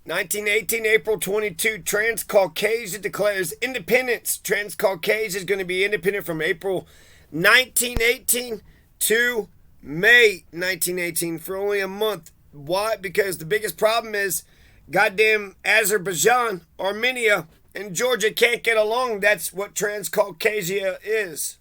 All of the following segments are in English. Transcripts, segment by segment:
1918, April 22, Transcaucasia declares independence. Transcaucasia is going to be independent from April 1918 to May 1918 for only a month. Why? Because the biggest problem is goddamn Azerbaijan, Armenia, and Georgia can't get along. That's what Transcaucasia is.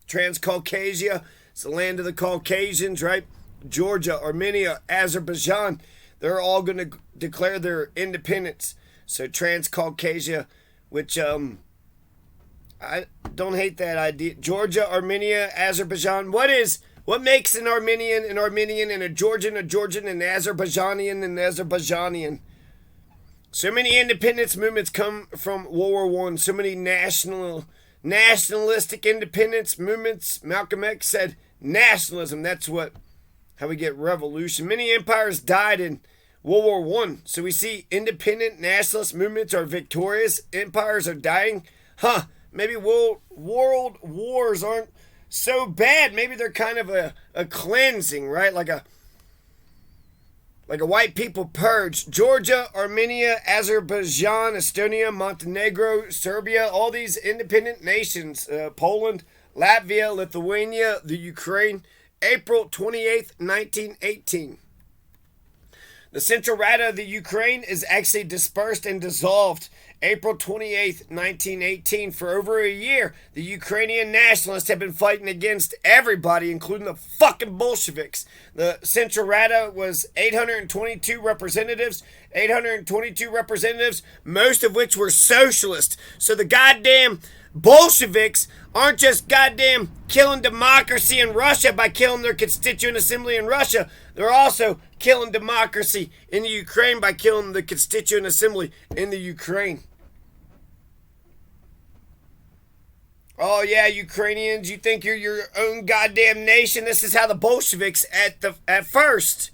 Transcaucasia, it's the land of the Caucasians, right? Georgia, Armenia, Azerbaijan, they're all going to declare their independence. So Transcaucasia, which I don't hate that idea. Georgia, Armenia, Azerbaijan. What makes an Armenian, and a Georgian, and an Azerbaijanian? So many independence movements come from World War One. So many nationalistic independence movements. Malcolm X said nationalism. That's how we get revolution. Many empires died in World War One. So we see independent nationalist movements are victorious. Empires are dying. Maybe world wars aren't so bad. Maybe they're kind of a cleansing, right? Like a white people purge. Georgia, Armenia, Azerbaijan, Estonia, Montenegro, Serbia, all these independent nations, Poland, Latvia, Lithuania, the Ukraine, April 28th, 1918. The Central Rada of the Ukraine is actually dispersed and dissolved April 28th, 1918. For over a year, the Ukrainian nationalists have been fighting against everybody, including the fucking Bolsheviks. The Central Rada was 822 representatives, most of which were socialists. So the goddamn Bolsheviks aren't just goddamn killing democracy in Russia by killing their constituent assembly in Russia. They're also killing democracy in the Ukraine by killing the constituent assembly in the Ukraine. Oh yeah, Ukrainians, you think you're your own goddamn nation? This is how the Bolsheviks at first.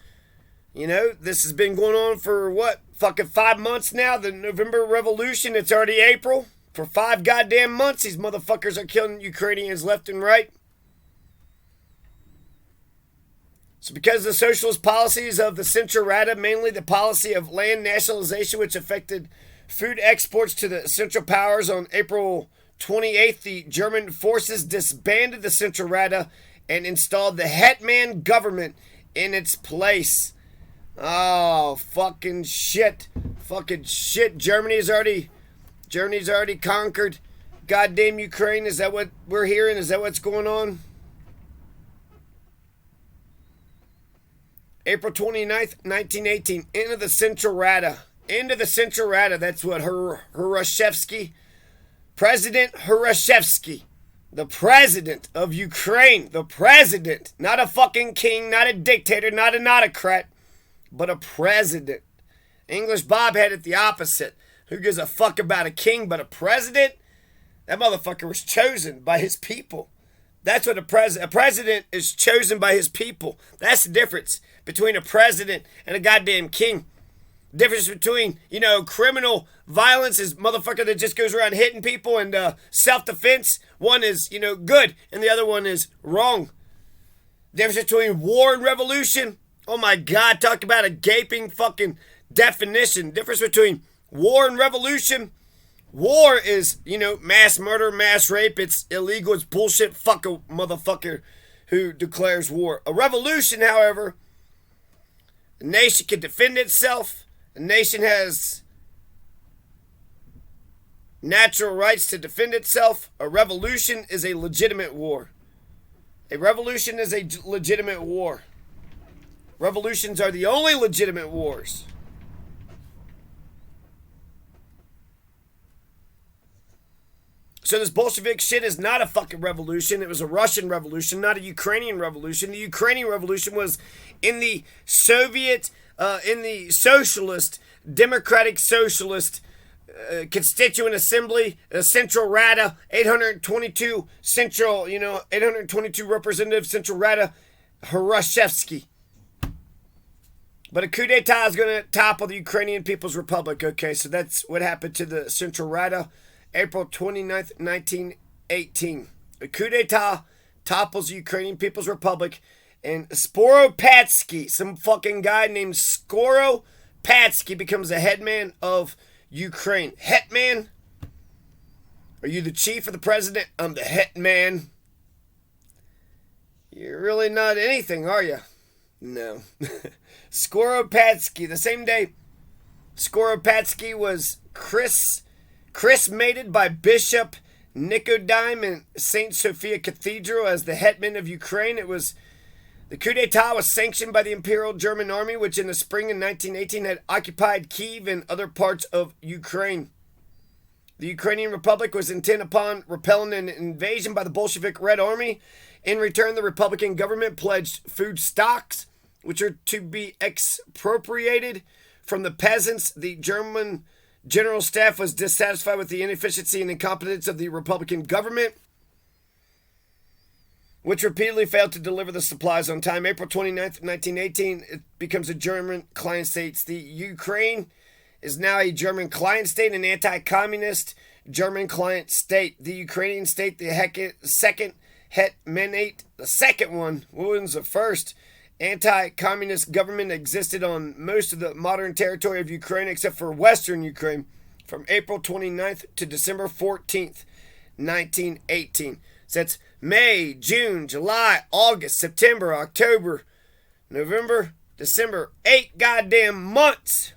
You know, this has been going on for fucking 5 months now. The November Revolution, it's already April. For 5 goddamn months, these motherfuckers are killing Ukrainians left and right. So because of the socialist policies of the Central Rada, mainly the policy of land nationalization, which affected food exports to the Central Powers, on April 28th, the German forces disbanded the Central Rada and installed the Hetman government in its place. Oh, fucking shit. Fucking shit. Germany's already conquered goddamn Ukraine. Is that what we're hearing? Is that what's going on? April 29th, 1918. Into the Central Rada. That's what Hrushevsky. President Hrushevsky. The president of Ukraine. The president. Not a fucking king. Not a dictator. Not an autocrat. But a president. English Bob had it the opposite. Who gives a fuck about a king but a president? That motherfucker was chosen by his people. That's what a president is chosen by his people. That's the difference between a president and a goddamn king. Difference between, criminal violence is motherfucker that just goes around hitting people, and self-defense, one is, good and the other one is wrong. Difference between war and revolution. Oh my God, talk about a gaping fucking definition. Difference between war and revolution. War is, mass murder, mass rape. It's illegal. It's bullshit. Fuck a motherfucker who declares war. A revolution, however, a nation can defend itself. A nation has natural rights to defend itself. A revolution is a legitimate war. A revolution is a legitimate war. Revolutions are the only legitimate wars. So this Bolshevik shit is not a fucking revolution. It was a Russian revolution, not a Ukrainian revolution. The Ukrainian revolution was in the Soviet, in the socialist, democratic socialist constituent assembly, Central Rada, 822 central, 822 representative Central Rada, Hrushevsky. But a coup d'etat is going to topple the Ukrainian People's Republic. Okay, so that's what happened to the Central Rada. April 29th, 1918. A coup d'etat topples the Ukrainian People's Republic, and Skoropadsky, some fucking guy named Skoropadsky, Skoropadsky becomes the headman of Ukraine. Hetman? Are you the chief or the president? I'm the hetman. You're really not anything, are you? No. Skoropadsky. The same day Skoropadsky was chrismated by Bishop Nicodime in St. Sophia Cathedral as the hetman of Ukraine. The coup d'etat was sanctioned by the Imperial German Army, which in the spring of 1918 had occupied Kiev and other parts of Ukraine. The Ukrainian Republic was intent upon repelling an invasion by the Bolshevik Red Army. In return, the Republican government pledged food stocks, which are to be expropriated from the peasants. The German General Staff was dissatisfied with the inefficiency and incompetence of the Republican government, which repeatedly failed to deliver the supplies on time. April 29th, 1918, it becomes a German client state. The Ukraine is now a German client state, an anti-communist German client state. The Ukrainian state, the second hetmanate, the second one, was the first anti-communist government, existed on most of the modern territory of Ukraine except for western Ukraine from April 29th to December 14th, 1918. So that's May, June, July, August, September, October, November, December. 8 goddamn months.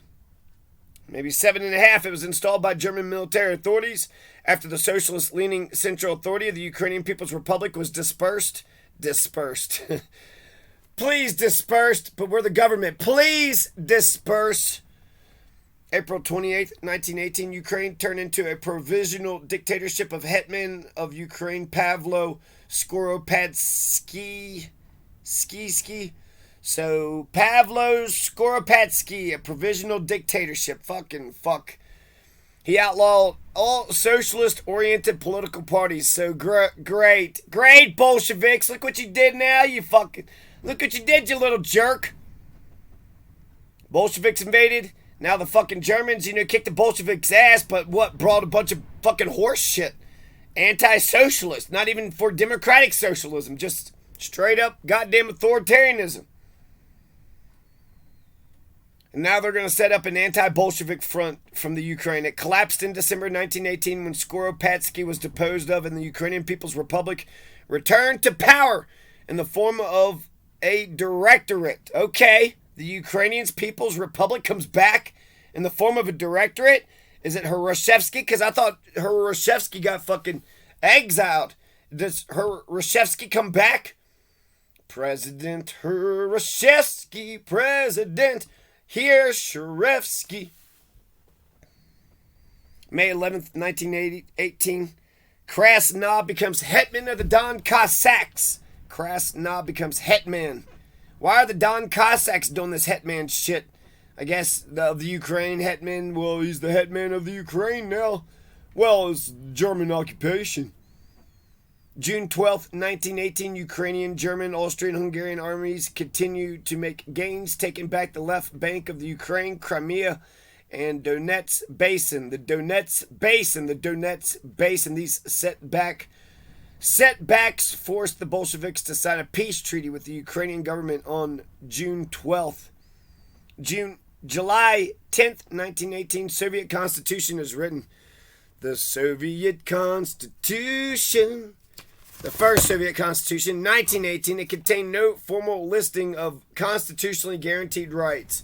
Maybe 7.5. It was installed by German military authorities after the socialist-leaning Central Authority of the Ukrainian People's Republic was dispersed. Please dispersed, but we're the government. Please disperse. April 28th, 1918, Ukraine turned into a provisional dictatorship of hetman of Ukraine, Pavlo Skoropadsky. So, Pavlo Skoropadsky, a provisional dictatorship. Fucking fuck. He outlawed all socialist-oriented political parties. So, great. Great, Bolsheviks. Look what you did now, you fucking... Look what you did, you little jerk. Bolsheviks invaded. Now the fucking Germans, kicked the Bolsheviks' ass, but what? Brought a bunch of fucking horse shit. Anti-socialist. Not even for democratic socialism. Just straight up goddamn authoritarianism. And now they're going to set up an anti-Bolshevik front from the Ukraine. It collapsed in December 1918 when Skoropadsky was deposed of and the Ukrainian People's Republic returned to power in the form of a directorate. Okay, the Ukrainian People's Republic comes back in the form of a directorate. Is it Hrushevsky? Because I thought Hrushevsky got fucking exiled. Does Hrushevsky come back? President Hrushevsky, President Hrushevsky. May 11th, 1918. Krasnov becomes hetman of the Don Cossacks. Krasnov becomes hetman. Why are the Don Cossacks doing this hetman shit? I guess the Ukraine hetman, well, he's the hetman of the Ukraine now. Well, it's German occupation. June 12th, 1918, Ukrainian, German, Austrian, Hungarian armies continue to make gains, taking back the left bank of the Ukraine, Crimea, and Donetsk Basin. The Donetsk Basin. These setbacks forced the Bolsheviks to sign a peace treaty with the Ukrainian government on June 12th. July 10th, 1918, Soviet Constitution is written. The Soviet Constitution. The first Soviet Constitution, 1918, it contained no formal listing of constitutionally guaranteed rights.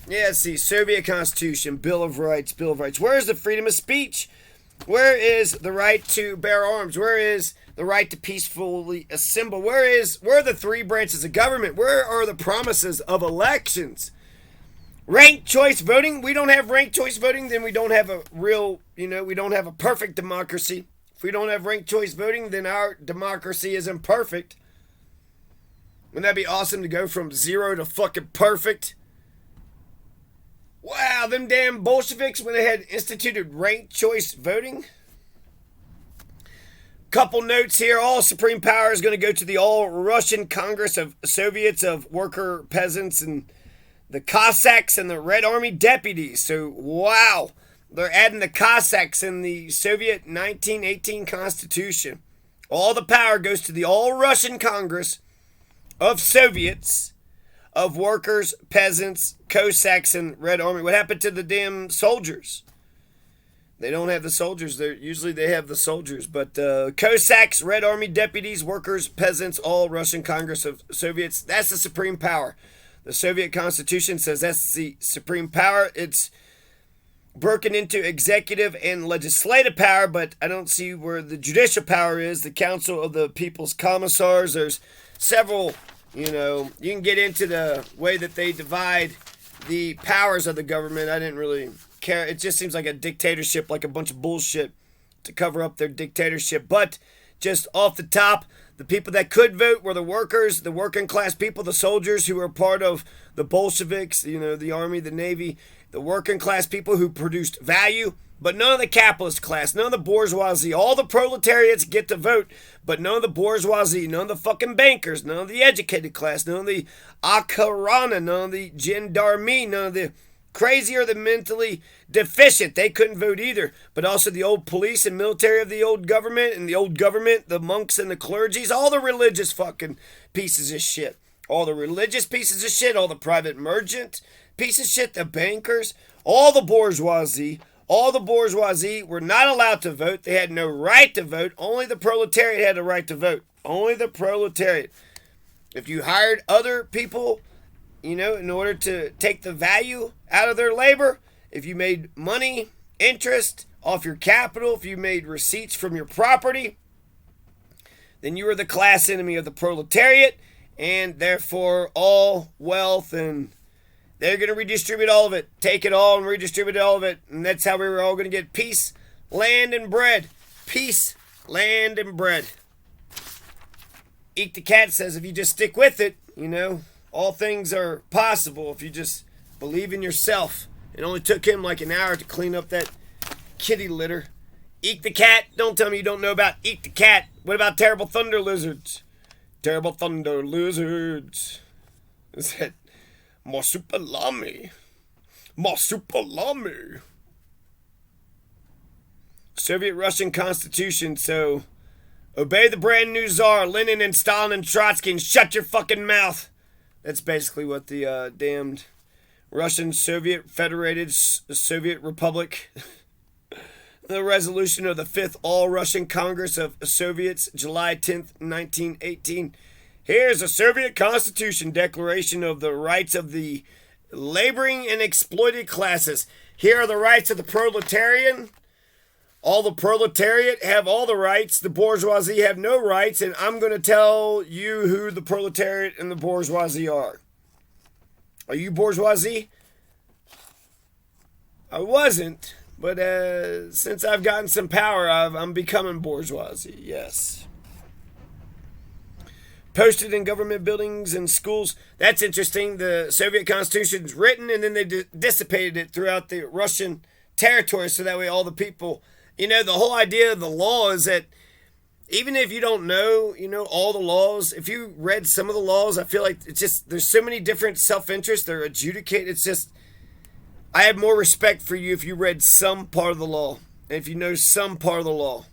Yeah, see, Soviet Constitution, Bill of Rights. Where is the freedom of speech? Where is the right to bear arms? Where is the right to peacefully assemble? Where are the three branches of government? Where are the promises of elections? Ranked choice voting? We don't have ranked choice voting, then we don't have a real, we don't have a perfect democracy. If we don't have ranked choice voting, then our democracy is imperfect. Wouldn't that be awesome to go from 0 to fucking perfect? Wow, them damn Bolsheviks went ahead and instituted ranked choice voting. Couple notes here. All supreme power is going to go to the All-Russian Congress of Soviets of Worker Peasants and the Cossacks and the Red Army deputies. So, wow. They're adding the Cossacks in the Soviet 1918 Constitution. All the power goes to the All-Russian Congress of Soviets of workers, peasants, Cossacks, and Red Army. What happened to the damn soldiers? They don't have the soldiers. Usually they have the soldiers. But Cossacks, Red Army deputies, workers, peasants, all Russian Congress of Soviets. That's the supreme power. The Soviet Constitution says that's the supreme power. It's broken into executive and legislative power, but I don't see where the judicial power is. The Council of the People's Commissars. There's several, you can get into the way that they divide the powers of the government. I didn't really care. It just seems like a dictatorship, like a bunch of bullshit to cover up their dictatorship. But just off the top, the people that could vote were the workers, the working class people, the soldiers who were part of the Bolsheviks, the army, the navy, the working class people who produced value, but none of the capitalist class, none of the bourgeoisie. All the proletariats get to vote, but none of the bourgeoisie, none of the fucking bankers, none of the educated class, none of the akarana, none of the gendarmerie, none of the crazy or the mentally deficient. They couldn't vote either. But also the old police and military of the old government, and the old government, the monks and the clergies, all the religious fucking pieces of shit. All the religious pieces of shit, all the private merchant piece of shit, the bankers, all the bourgeoisie were not allowed to vote. They had no right to vote. Only the proletariat had a right to vote. Only the proletariat. If you hired other people, in order to take the value out of their labor, if you made money, interest off your capital, if you made receipts from your property, then you were the class enemy of the proletariat, and therefore all wealth, and they're going to redistribute all of it. Take it all and redistribute all of it. And that's how we were all going to get peace, land, and bread. Peace, land, and bread. Eat the Cat says if you just stick with it, all things are possible if you just believe in yourself. It only took him like an hour to clean up that kitty litter. Eat the Cat. Don't tell me you don't know about Eat the Cat. What about Terrible Thunder Lizards? Terrible Thunder Lizards. Is that Marsupilami? Marsupilami. Soviet Russian Constitution, so obey the brand new Tsar, Lenin and Stalin and Trotsky, and shut your fucking mouth. That's basically what the damned Russian Soviet Federated Soviet Republic, the resolution of the 5th All-Russian Congress of Soviets, July 10th, 1918. Here's a Soviet Constitution declaration of the rights of the laboring and exploited classes. Here are the rights of the proletarian. All the proletariat have all the rights. The bourgeoisie have no rights. And I'm going to tell you who the proletariat and the bourgeoisie are. Are you bourgeoisie? I wasn't. But since I've gotten some power, I'm becoming bourgeoisie. Yes. Posted in government buildings and schools. That's interesting. The Soviet Constitution's written, and then they dissipated it throughout the Russian territory, so that way all the people, the whole idea of the law is that even if you don't know, all the laws, if you read some of the laws, I feel like it's just, there's so many different self-interests. They're adjudicated. It's just, I have more respect for you if you read some part of the law, and if you know some part of the law.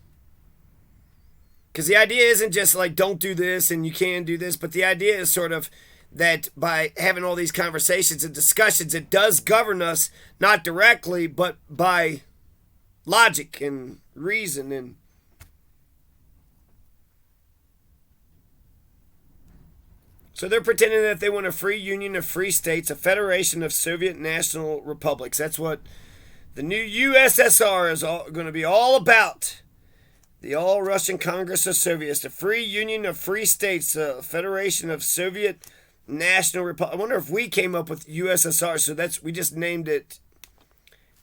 Because the idea isn't just like, don't do this and you can do this, but the idea is sort of that by having all these conversations and discussions, it does govern us, not directly, but by logic and reason. And so they're pretending that they want a free union of free states, a federation of Soviet national republics. That's what the new USSR is going to be all about. The All-Russian Congress of Soviets, the free union of free states, a federation of Soviet national republic. I wonder if we came up with USSR, so we just named it.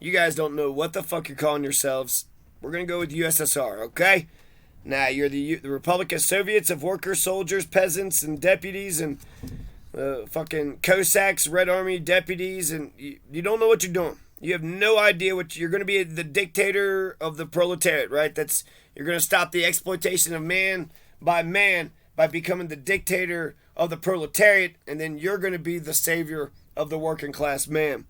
You guys don't know what the fuck you're calling yourselves. We're going to go with USSR, okay? Now, you're the Republic of Soviets of workers, soldiers, peasants, and deputies, and fucking Cossacks, Red Army deputies, and you don't know what you're doing. You have no idea what you're going to be. The dictator of the proletariat, right? You're going to stop the exploitation of man by becoming the dictator of the proletariat, and then you're going to be the savior of the working class man.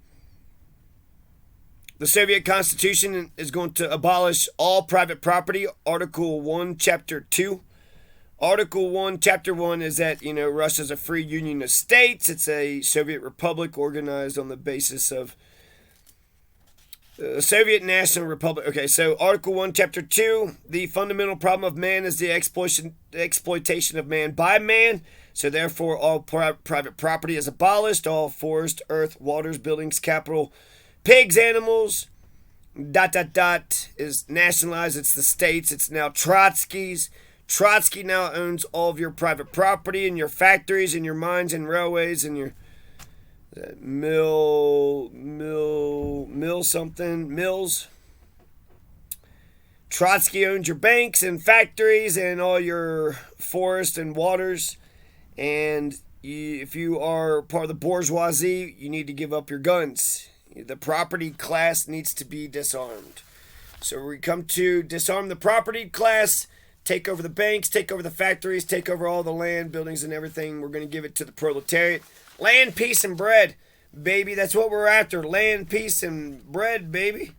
The Soviet Constitution is going to abolish all private property, Article 1, Chapter 2. Article 1, Chapter 1 is that, Russia's a free union of states. It's a Soviet republic organized on the basis of Soviet National Republic. Okay, so Article 1, Chapter 2, the fundamental problem of man is the exploitation of man by man. So therefore, all private property is abolished. All forest, earth, waters, buildings, capital, pigs, animals, ... is nationalized. It's the states. It's now Trotsky's. Trotsky now owns all of your private property and your factories and your mines and railways and your mills. Trotsky owns your banks and factories and all your forests and waters. And if you are part of the bourgeoisie, you need to give up your guns. The property class needs to be disarmed. So we come to disarm the property class, take over the banks, take over the factories, take over all the land, buildings, and everything. We're going to give it to the proletariat. Land, peace, and bread, baby. That's what we're after. Land, peace, and bread, baby.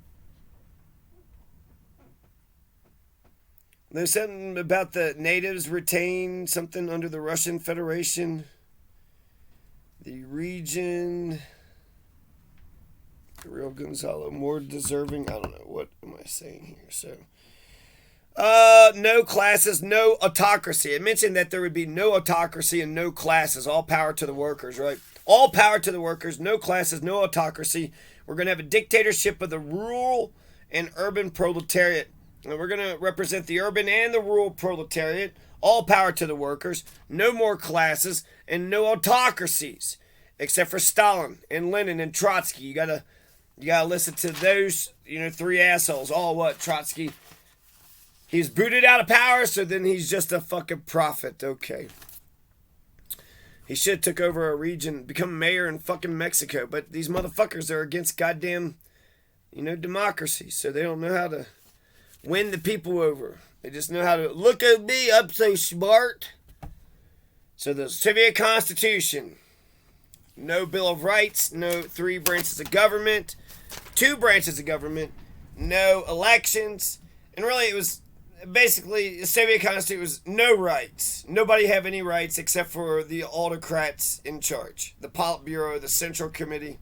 There's something about the natives retain something under the Russian Federation. The region. The real Gonzalo, more deserving. I don't know. What am I saying here? So. No classes, no autocracy. It mentioned that there would be no autocracy and no classes. All power to the workers, right? All power to the workers, no classes, no autocracy. We're going to have a dictatorship of the rural and urban proletariat. And we're going to represent the urban and the rural proletariat. All power to the workers, no more classes, and no autocracies. Except for Stalin and Lenin and Trotsky. You gotta listen to those, three assholes. All what? Trotsky. He's booted out of power, so then he's just a fucking prophet. Okay. He should have took over a region, become mayor in fucking Mexico. But these motherfuckers are against goddamn, democracy. So they don't know how to win the people over. They just know how to, look at me, I'm so smart. So the Soviet Constitution. No Bill of Rights. No 3 branches of government. 2 branches of government. No elections. And really it was... Basically, the Soviet Constitution was no rights. Nobody have any rights except for the autocrats in charge. The Politburo, the Central Committee.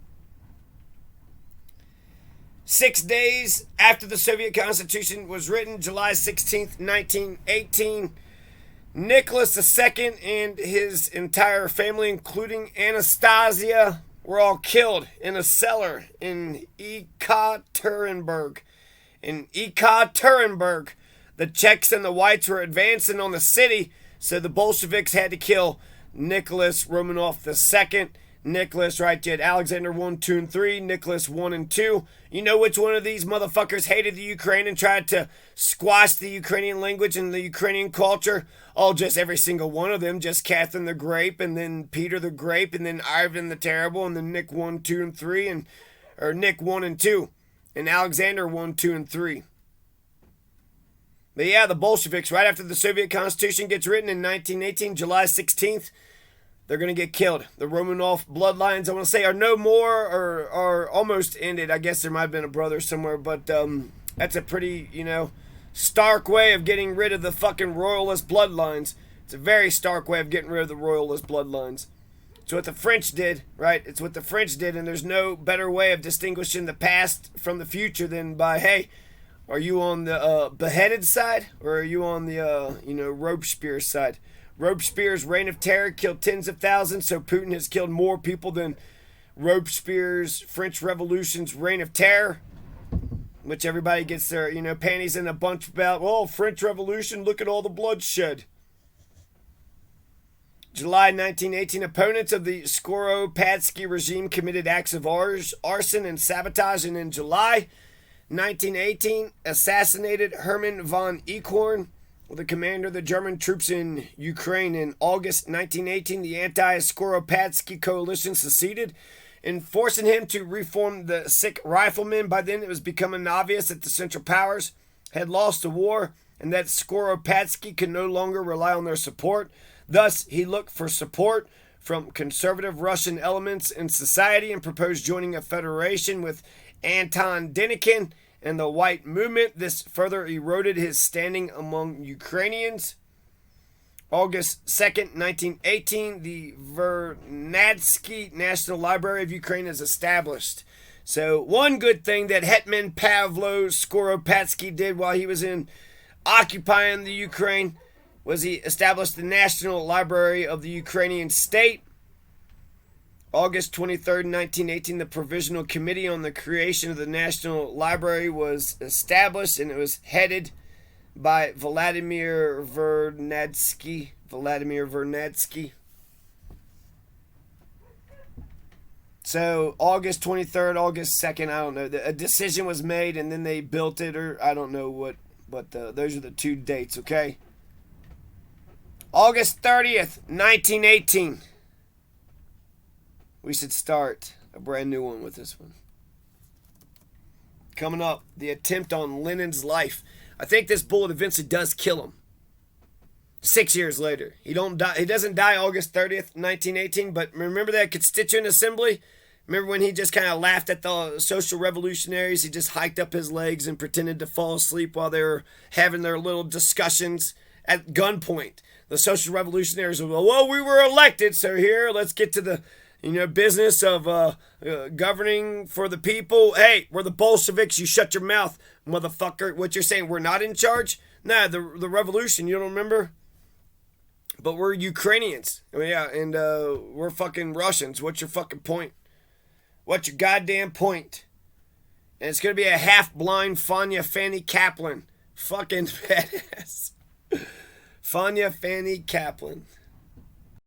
6 days after the Soviet Constitution was written, July 16th, 1918, Nicholas II and his entire family, including Anastasia, were all killed in a cellar in Ekaterinburg. The Czechs and the Whites were advancing on the city, so the Bolsheviks had to kill Nicholas Romanov II. Nicholas, right, you had Alexander 1, 2, and 3, Nicholas 1 and 2. You know which one of these motherfuckers hated the Ukraine and tried to squash the Ukrainian language and the Ukrainian culture? Oh, just every single one of them. Just Catherine the Grape, and then Peter the Grape, and then Ivan the Terrible, and then Nick 1, 2, and 3, or Nick 1 and 2, and Alexander 1, 2, and 3. But yeah, the Bolsheviks, right after the Soviet Constitution gets written in 1918, July 16th, they're going to get killed. The Romanov bloodlines, I want to say, are no more or are almost ended. I guess there might have been a brother somewhere, but that's a pretty, stark way of getting rid of the fucking royalist bloodlines. It's a very stark way of getting rid of the royalist bloodlines. It's what the French did, right? It's what the French did, and there's no better way of distinguishing the past from the future than by, hey, are you on the beheaded side, or are you on the, Robespierre side? Robespierre's reign of terror killed tens of thousands, so Putin has killed more people than Robespierre's French Revolution's reign of terror, which everybody gets their, panties in a bunch about. Oh, French Revolution, look at all the bloodshed. July 1918, opponents of the Skoropadsky regime committed acts of arson and sabotage, and in July 1918, assassinated Hermann von Eekhorn, the commander of the German troops in Ukraine. In August 1918, the anti-Skoropadsky coalition seceded, forcing him to reform the Sikh riflemen. By then, it was becoming obvious that the Central Powers had lost the war and that Skoropadsky could no longer rely on their support. Thus, he looked for support from conservative Russian elements in society and proposed joining a federation with Anton Denikin and the White Movement. This further eroded his standing among Ukrainians. August 2nd, 1918, the Vernadsky National Library of Ukraine is established. So one good thing that Hetman Pavlo Skoropadsky did while he was in occupying the Ukraine was he established the National Library of the Ukrainian State. August 23rd, 1918, the Provisional Committee on the Creation of the National Library was established, and it was headed by Vladimir Vernadsky. So August 23rd, August 2nd, I don't know. A decision was made, and then they built it, or I don't know what. But those are the two dates, okay? August 30th, 1918. We should start a brand new one with this one. Coming up, the attempt on Lenin's life. I think this bullet eventually does kill him. 6 years later. He doesn't die August 30th, 1918, but remember that Constituent Assembly? Remember when he just kind of laughed at the social revolutionaries? He just hiked up his legs and pretended to fall asleep while they were having their little discussions at gunpoint. The social revolutionaries were, well, we were elected, so here, let's get to the business of governing for the people. Hey, we're the Bolsheviks. You shut your mouth, motherfucker. What you're saying, we're not in charge? Nah, the revolution, you don't remember? But we're Ukrainians. I mean, yeah, and we're fucking Russians. What's your fucking point? What's your goddamn point? And it's going to be a half-blind Fanya Fanny Kaplan. Fucking badass. Fanya Fanny Kaplan.